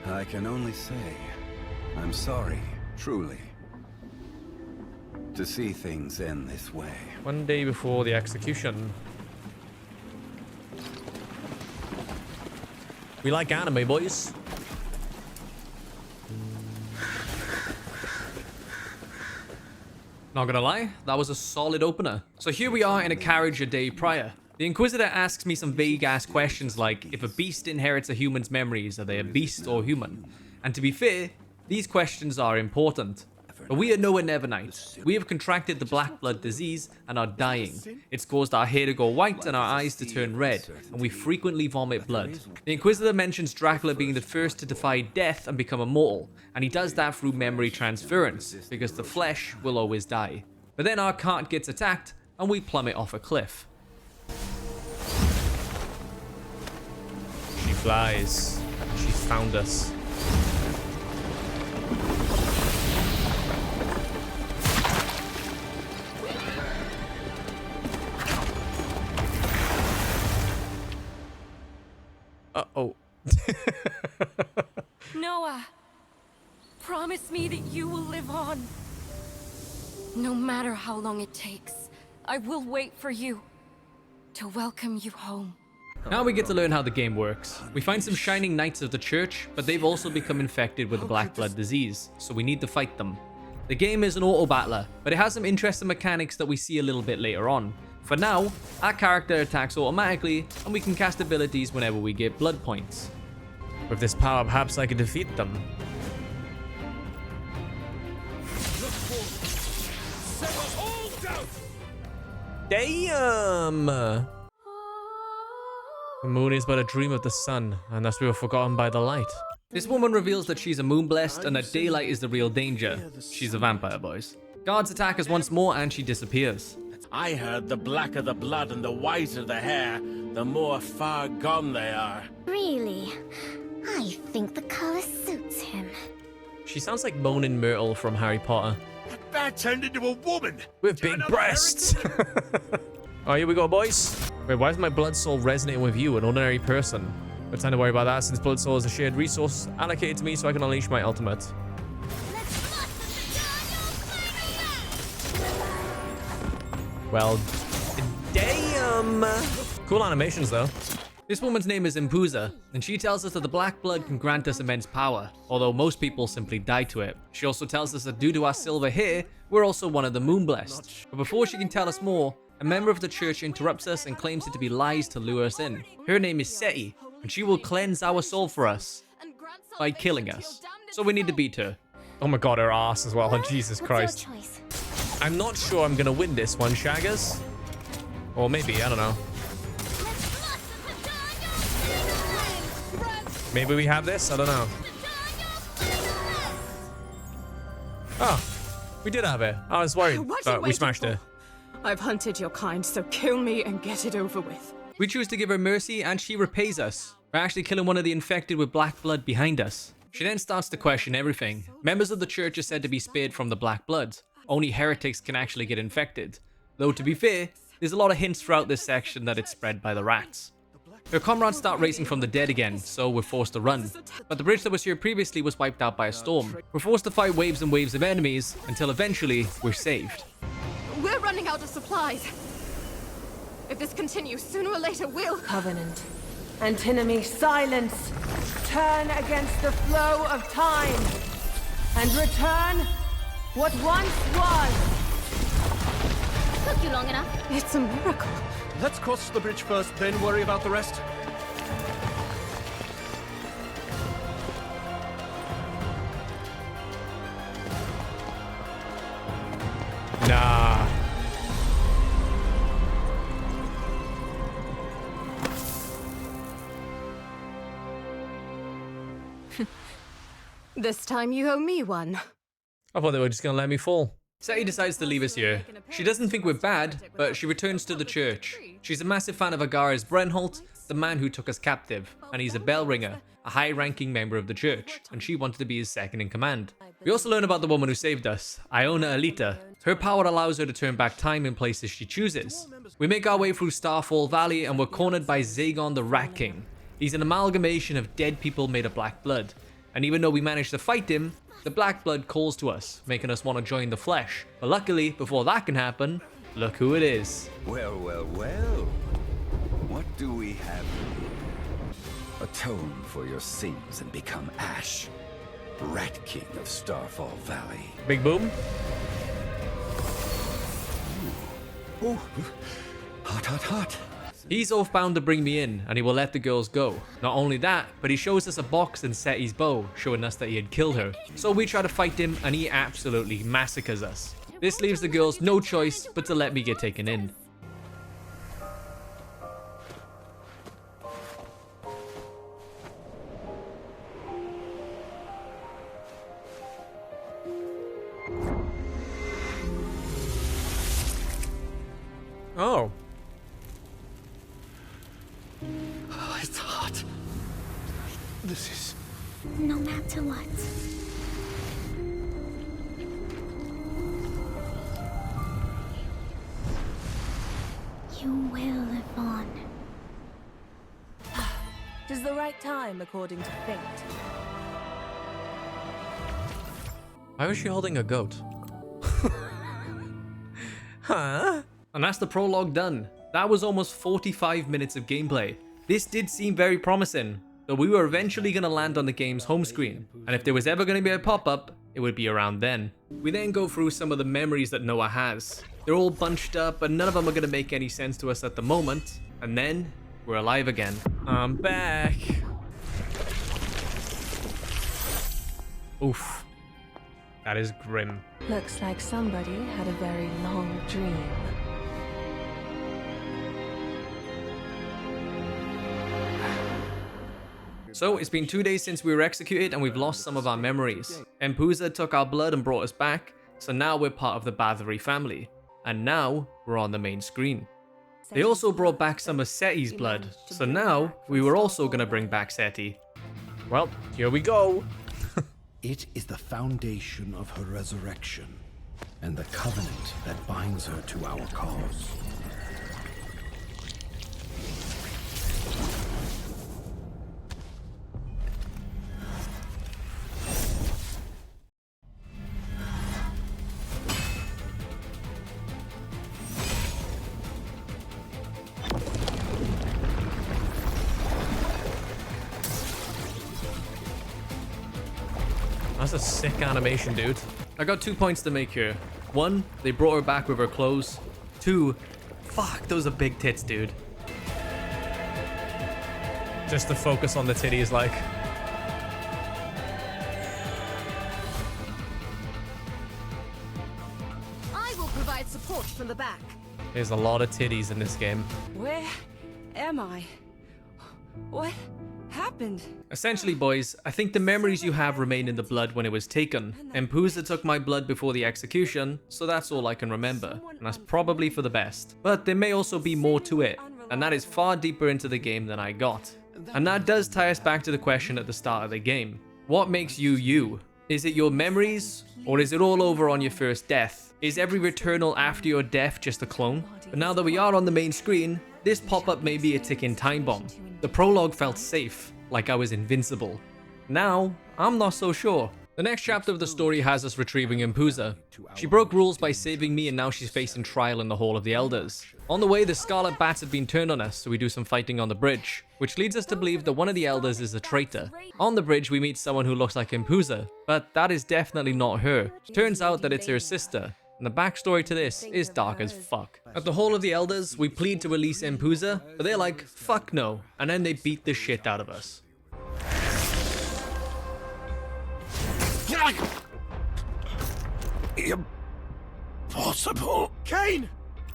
Speaker 13: I can only say, I'm sorry, truly, to see things end this way.
Speaker 1: One day before the execution. We like anime, boys.
Speaker 7: Not gonna lie, that was a solid opener. So here we are in a carriage a day prior. The Inquisitor asks me some vague-ass questions like, if a beast inherits a human's memories, are they a beast or human? And to be fair, these questions are important. But we are nowhere Nevernight. We have contracted the black blood disease and are dying. It's caused our hair to go white and our eyes to turn red, and we frequently vomit blood. The Inquisitor mentions Dracula being the first to defy death and become immortal, and he does that through memory transference, because the flesh will always die. But then our cart gets attacked, and we plummet off a cliff.
Speaker 1: She flies. She found us. Uh-oh.
Speaker 4: Noah, promise me that you will live on. No matter how long it takes, I will wait for you to welcome you home.
Speaker 7: Now we get to learn how the game works. We find some shining knights of the church, but they've also become infected with the black blood disease, so we need to fight them. The game is an auto battler, but it has some interesting mechanics that we see a little bit later on. For now, our character attacks automatically, and we can cast abilities whenever we get blood points.
Speaker 1: With this power, perhaps I could defeat them. Damn! The moon is but a dream of the sun, and thus we were forgotten by the light.
Speaker 7: This woman reveals that she's a moon blessed and that daylight is the real danger. She's a vampire, boys. Guards attack us once more and she disappears.
Speaker 14: I heard the blacker the blood and the whiter the hair, the more far gone they are.
Speaker 8: Really? I think the color suits him.
Speaker 1: She sounds like Moaning Myrtle from Harry Potter.
Speaker 2: That turned into a woman!
Speaker 1: With big breasts! Oh, here we go, boys. Wait, why is my blood soul resonating with you, an ordinary person? But time to worry about that, since blood soul is a shared resource allocated to me so I can unleash my ultimate. Well, damn! Cool animations, though.
Speaker 7: This woman's name is Impuza, and she tells us that the black blood can grant us immense power, although most people simply die to it. She also tells us that due to our silver hair, we're also one of the moon blessed. But before she can tell us more, a member of the church interrupts us and claims it to be lies to lure us in. Her name is Seti, and she will cleanse our soul for us by killing us. So we need to beat her.
Speaker 1: Oh my god, her ass as well. Oh, Jesus Christ. I'm not sure I'm gonna win this one, Shaggers. Or maybe, I don't know. Maybe we have this? I don't know. Oh, we did have it. I was worried, but we smashed it.
Speaker 15: I've hunted your kind, so kill me and get it over with.
Speaker 7: We choose to give her mercy and she repays us by actually killing one of the infected with black blood behind us. She then starts to question everything. Members of the church are said to be spared from the black blood. Only heretics can actually get infected. Though to be fair, there's a lot of hints throughout this section that it's spread by the rats. Her comrades start raising from the dead again, so we're forced to run. But the bridge that was here previously was wiped out by a storm. We're forced to fight waves and waves of enemies until eventually we're saved.
Speaker 15: We're running out of supplies. If this continues, sooner or later we'll...
Speaker 16: Covenant. Antinomy, silence. Turn against the flow of time. And return what once was.
Speaker 8: Took you long enough.
Speaker 15: It's a miracle.
Speaker 17: Let's cross the bridge first, then worry about the rest.
Speaker 1: Nah.
Speaker 15: This time you owe me one.
Speaker 1: I thought they were just gonna let me fall.
Speaker 7: Seti decides to leave us here. She doesn't think we're bad, but she returns to the church. She's a massive fan of Agara's Brenholt, the man who took us captive, and he's a bell ringer, a high-ranking member of the church, and she wanted to be his second in command. We also learn about the woman who saved us, Iona Alita. Her power allows her to turn back time in places she chooses. We make our way through Starfall Valley and we're cornered by Zagon the Rat King. He's an amalgamation of dead people made of black blood, and even though we managed to fight him, the black blood calls to us, making us want to join the flesh. But luckily, before that can happen, look who it is.
Speaker 13: Well, well, well. What do we have here? Atone for your sins and become Ash, Rat King of Starfall Valley.
Speaker 1: Big boom.
Speaker 13: Oh, hot, hot, hot.
Speaker 7: He's oath-bound to bring me in, and he will let the girls go. Not only that, but he shows us a box in Seti's bow, showing us that he had killed her. So we try to fight him, and he absolutely massacres us. This leaves the girls no choice but to let me get taken in.
Speaker 1: Oh.
Speaker 17: It's hot. This is...
Speaker 8: No matter what. You will live on.
Speaker 16: Tis the right time, according to fate.
Speaker 1: Why was she holding a goat? Huh?
Speaker 7: And that's the prologue done. That was almost 45 minutes of gameplay. This did seem very promising, though we were eventually going to land on the game's home screen, and if there was ever going to be a pop-up, it would be around then. We then go through some of the memories that Noah has. They're all bunched up, and none of them are going to make any sense to us at the moment, and then we're alive again.
Speaker 1: I'm back. Oof. That is grim.
Speaker 16: Looks like somebody had a very long dream.
Speaker 7: So, it's been 2 days since we were executed and we've lost some of our memories. Empusa took our blood and brought us back, so now we're part of the Bathory family. And now, we're on the main screen. They also brought back some of Seti's blood, so now, we were also gonna bring back Seti.
Speaker 1: Well, here we go.
Speaker 18: It is the foundation of her resurrection, and the covenant that binds her to our cause.
Speaker 1: That's a sick animation, dude.
Speaker 7: I got 2 points to make here. 1, they brought her back with her clothes. 2, fuck, those are big tits, dude.
Speaker 1: Just to focus on the titties, like.
Speaker 15: I will provide support from the back.
Speaker 1: There's a lot of titties in this game.
Speaker 19: Where am I? What happened?
Speaker 7: Essentially, boys, I think the memories you have remain in the blood when it was taken. Empusa took my blood before the execution, so that's all I can remember, and that's probably for the best. But there may also be more to it, and that is far deeper into the game than I got. And that does tie us back to the question at the start of the game. What makes you you? Is it your memories, or is it all over on your first death? Is every Returnal after your death just a clone? But now that we are on the main screen, this pop-up may be a ticking time bomb. The prologue felt safe, like I was invincible. Now, I'm not so sure. The next chapter of the story has us retrieving Empusa. She broke rules by saving me and now she's facing trial in the Hall of the Elders. On the way, the Scarlet Bats have been turned on us, so we do some fighting on the bridge, which leads us to believe that one of the Elders is a traitor. On the bridge, we meet someone who looks like Empusa, but that is definitely not her. Turns out that it's her sister, and the backstory to this is dark as fuck. At the Hall of the Elders, we plead to release Empusa, but they're like, fuck no, and then they beat the shit out of us.
Speaker 11: Impossible!
Speaker 16: Kane!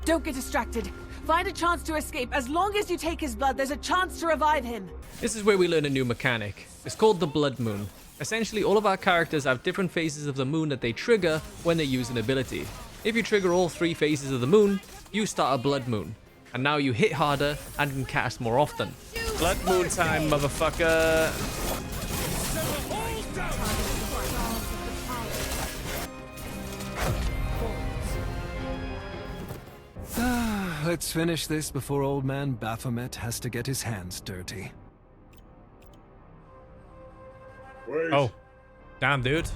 Speaker 16: Don't get distracted. Find a chance to escape. As long as you take his blood, there's a chance to revive him.
Speaker 7: This is where we learn a new mechanic. It's called the Blood Moon. Essentially, all of our characters have different phases of the moon that they trigger when they use an ability. If you trigger all 3 phases of the moon, you start a blood moon. And now you hit harder and can cast more often.
Speaker 1: Blood moon time, motherfucker.
Speaker 17: Let's finish this before old man Baphomet has to get his hands dirty.
Speaker 1: Oh, damn, dude.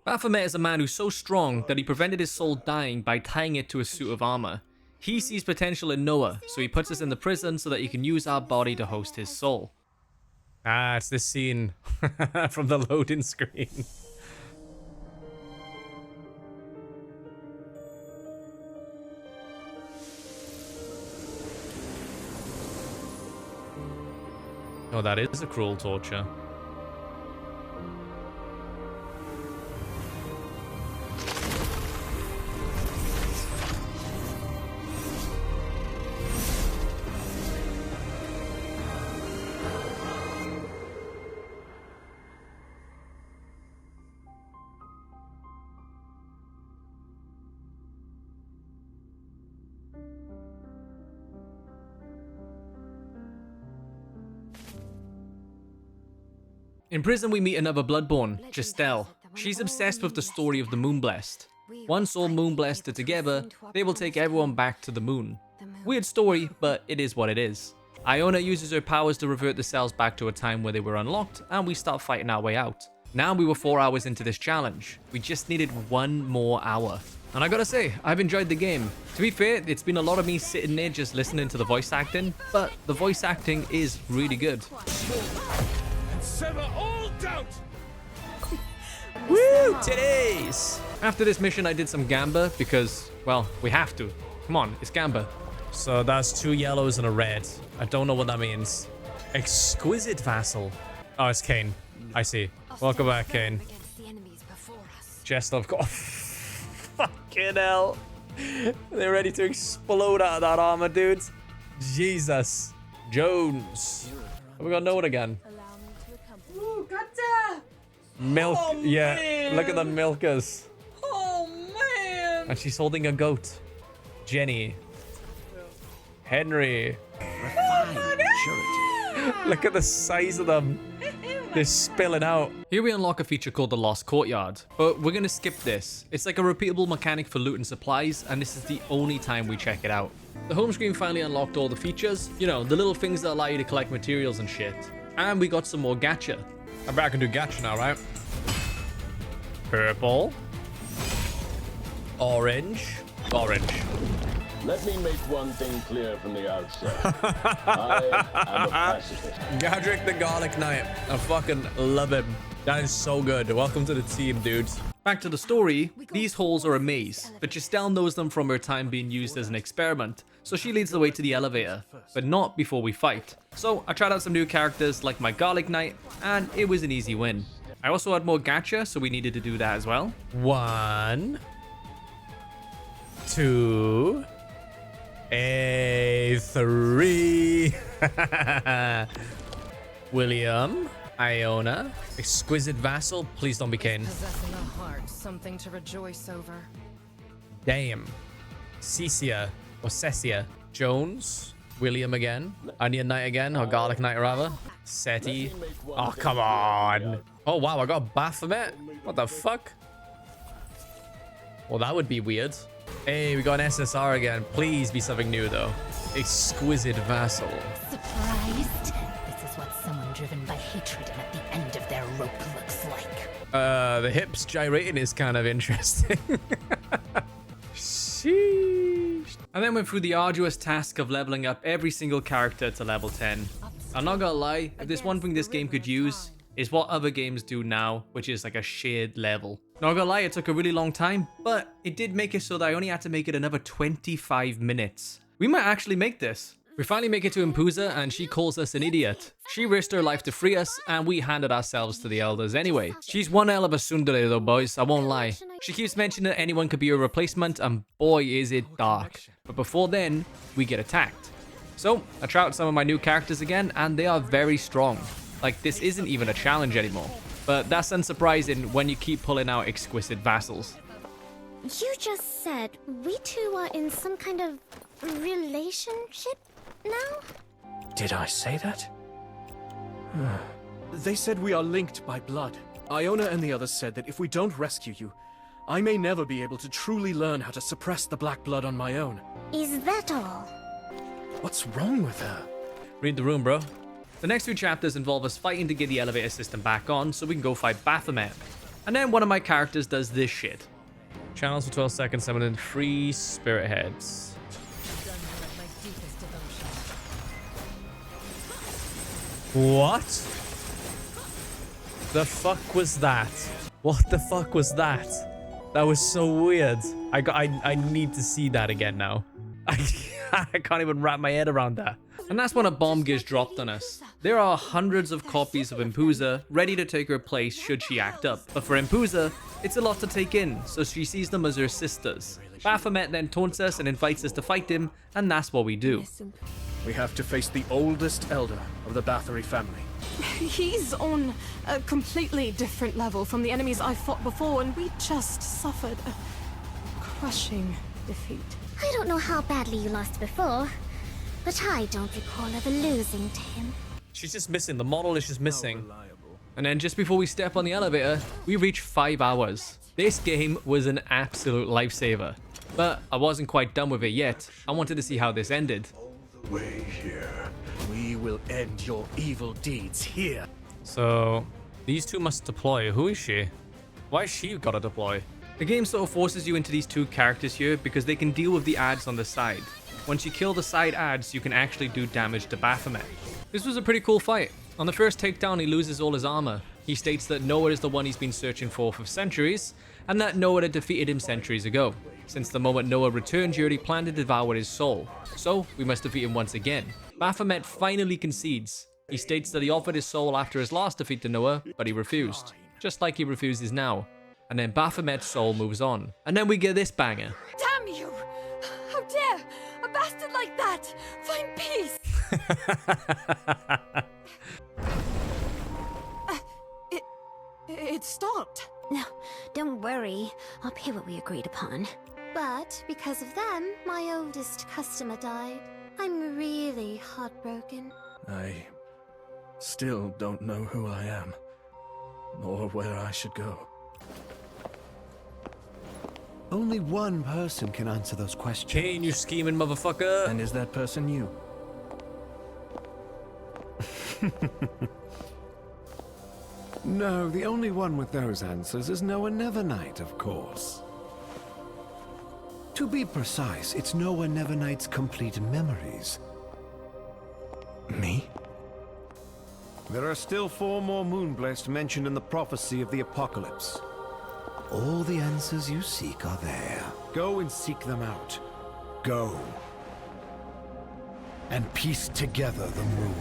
Speaker 7: Baphomet is a man who's so strong that he prevented his soul dying by tying it to a suit of armor. He sees potential in Noah, so he puts us in the prison so that he can use our body to host his soul.
Speaker 1: Ah, it's this scene from the loading screen. Oh, that is a cruel torture.
Speaker 7: In prison, we meet another Bloodborne, Justel. She's obsessed with the story of the Moonblessed. Once all Moonblessed are together, they will take everyone back to the moon. Weird story, but it is what it is. Iona uses her powers to revert the cells back to a time where they were unlocked, and we start fighting our way out. Now we were 4 hours into this challenge. We just needed 1 more hour. And I gotta say, I've enjoyed the game. To be fair, it's been a lot of me sitting there just listening to the voice acting, but the voice acting is really good.
Speaker 2: Sever all doubt.
Speaker 1: Woo, today's.
Speaker 7: After this mission, I did some Gamba because, well, we have to. Come on, it's Gamba.
Speaker 1: So that's 2 yellows and a red. I don't know what that means. Exquisite vassal. Oh, it's Kane. I see. Welcome back, Kane. Jest of course. Fucking hell. They're ready to explode out of that armor, dude. Jesus. Jones. We got no one again.
Speaker 20: Ooh, gotcha.
Speaker 1: Milk.
Speaker 20: Oh,
Speaker 1: yeah.
Speaker 20: man.
Speaker 1: Look at the milkers.
Speaker 20: Oh, man.
Speaker 1: And she's holding a goat. Jenny. Henry. Look at the size of them. They're spilling out.
Speaker 7: Here we unlock a feature called the Lost Courtyard, but we're gonna skip this. It's like a repeatable mechanic for loot and supplies, and this is the only time we check it out. The home screen finally unlocked all the features, you know, the little things that allow you to collect materials and shit. And we got some more gacha.
Speaker 1: I bet I can do gacha now, right? Purple. Orange. Orange.
Speaker 14: Let me make one thing clear from the outset. I am a pacifist.
Speaker 1: Gadrick the Garlic Knight. I fucking love him. That is so good. Welcome to the team, dudes.
Speaker 7: Back to the story, these holes are a maze, but Justel knows them from her time being used as an experiment, so she leads the way to the elevator, but not before we fight. So I tried out some new characters like my Garlic Knight, and it was an easy win. I also had more gacha, so we needed to do that as well.
Speaker 1: 1, 2, 3. William, Iona, Exquisite Vassal. Please don't be Kane.
Speaker 15: Possessing a heart, something to rejoice over.
Speaker 1: Damn. Cecia or Cecia. Jones, William again, Onion Knight again, or Garlic Knight rather. Seti. Oh, come on. Oh, wow, I got Baphomet. What the fuck? Well, that would be weird. Hey, we got an SSR again. Please be something new, though. Exquisite Vassal.
Speaker 21: Surprised? This is what someone driven by hatred and at the end of their rope looks like.
Speaker 1: The hips gyrating is kind of interesting. Sheesh.
Speaker 7: I then went through the arduous task of leveling up every single character to level 10. I'm not gonna lie, if there's one thing this game could use, is what other games do now, which is like a shared level. Not gonna lie, it took a really long time, but it did make it so that I only had to make it another 25 minutes. We might actually make this. We finally make it to Impuza, and she calls us an idiot. She risked her life to free us, and we handed ourselves to the elders anyway. She's one hell of a tsundere though, boys, I won't lie. She keeps mentioning that anyone could be a replacement, and boy is it dark. But before then, we get attacked. So, I tried out some of my new characters again, and they are very strong. Like, this isn't even a challenge anymore. But that's unsurprising when you keep pulling out exquisite vassals.
Speaker 8: You just said we two are in some kind of relationship now?
Speaker 3: Did I say that? They said we are linked by blood. Iona and the others said that if we don't rescue you, I may never be able to truly learn how to suppress the black blood on my own.
Speaker 8: Is that all?
Speaker 3: What's wrong with her?
Speaker 7: Read the room, bro. The next 2 chapters involve us fighting to get the elevator system back on so we can go fight Baphomet. And then one of my characters does this shit.
Speaker 1: Channels for 12 seconds, summoning 3 spirit heads. What? The fuck was that? What the fuck was that? That was so weird. I need to see that again now. I can't even wrap my head around that.
Speaker 7: And that's when a bomb gets dropped on us. There are hundreds of copies of Impuza ready to take her place should she act up. But for Impuza, it's a lot to take in, so she sees them as her sisters. Baphomet then taunts us and invites us to fight him, and that's what we do.
Speaker 3: We have to face the oldest elder of the Bathory family.
Speaker 15: He's on a completely different level from the enemies I fought before, and we just suffered a crushing defeat.
Speaker 8: I don't know how badly you lost before, but I don't recall ever losing to him.
Speaker 1: She's just missing. The model is just missing.
Speaker 7: And then just before we step on the elevator, we reach 5 hours. This game was an absolute lifesaver. But I wasn't quite done with it yet. I wanted to see how this ended.
Speaker 3: Way here. We will end your evil deeds here.
Speaker 1: So, these 2 must deploy. Who is she? Why has she got to deploy?
Speaker 7: The game sort of forces you into these 2 characters here because they can deal with the ads on the side. Once you kill the side ads, you can actually do damage to Baphomet. This was a pretty cool fight. On the first takedown, he loses all his armor. He states that Noah is the one he's been searching for centuries, and that Noah had defeated him centuries ago. Since the moment Noah returned here, he planned to devour his soul. So, we must defeat him once again. Baphomet finally concedes. He states that he offered his soul after his last defeat to Noah, but he refused. Just like he refuses now. And then Baphomet's soul moves on. And then we get this banger.
Speaker 15: Damn you! How dare a bastard like that find peace! It stopped.
Speaker 8: No, don't worry. I'll pay what we agreed upon. But because of them, my oldest customer died. I'm really heartbroken.
Speaker 3: I still don't know who I am, or where I should go.
Speaker 18: Only one person can answer those questions.
Speaker 1: Kane, you scheming motherfucker.
Speaker 3: And is that person you?
Speaker 18: No, the only one with those answers is Noah Nevernight, of course. To be precise, it's Noah Nevernight's complete memories.
Speaker 3: Me?
Speaker 18: There are still 4 more Moonblessed mentioned in the prophecy of the apocalypse. All the answers you seek are there. Go and seek them out. Go. And piece together the moon.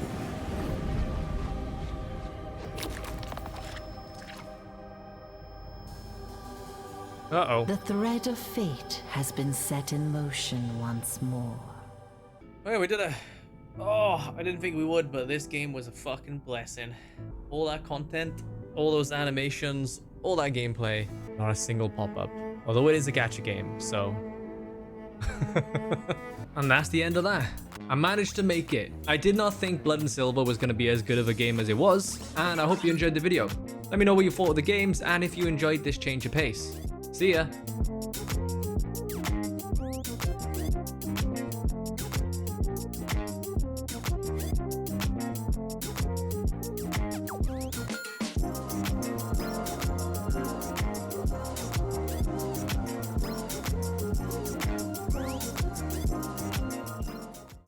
Speaker 1: Uh-oh.
Speaker 21: The thread of fate has been set in motion once more.
Speaker 7: Well, we did a... Oh, I didn't think we would, but this game was a fucking blessing. All that content, all those animations, all that gameplay.
Speaker 1: Not a single pop-up. Although it is a gacha game, so...
Speaker 7: And that's the end of that. I managed to make it. I did not think Blood and Silver was going to be as good of a game as it was, and I hope you enjoyed the video. Let me know what you thought of the games, and if you enjoyed this change of pace. See ya!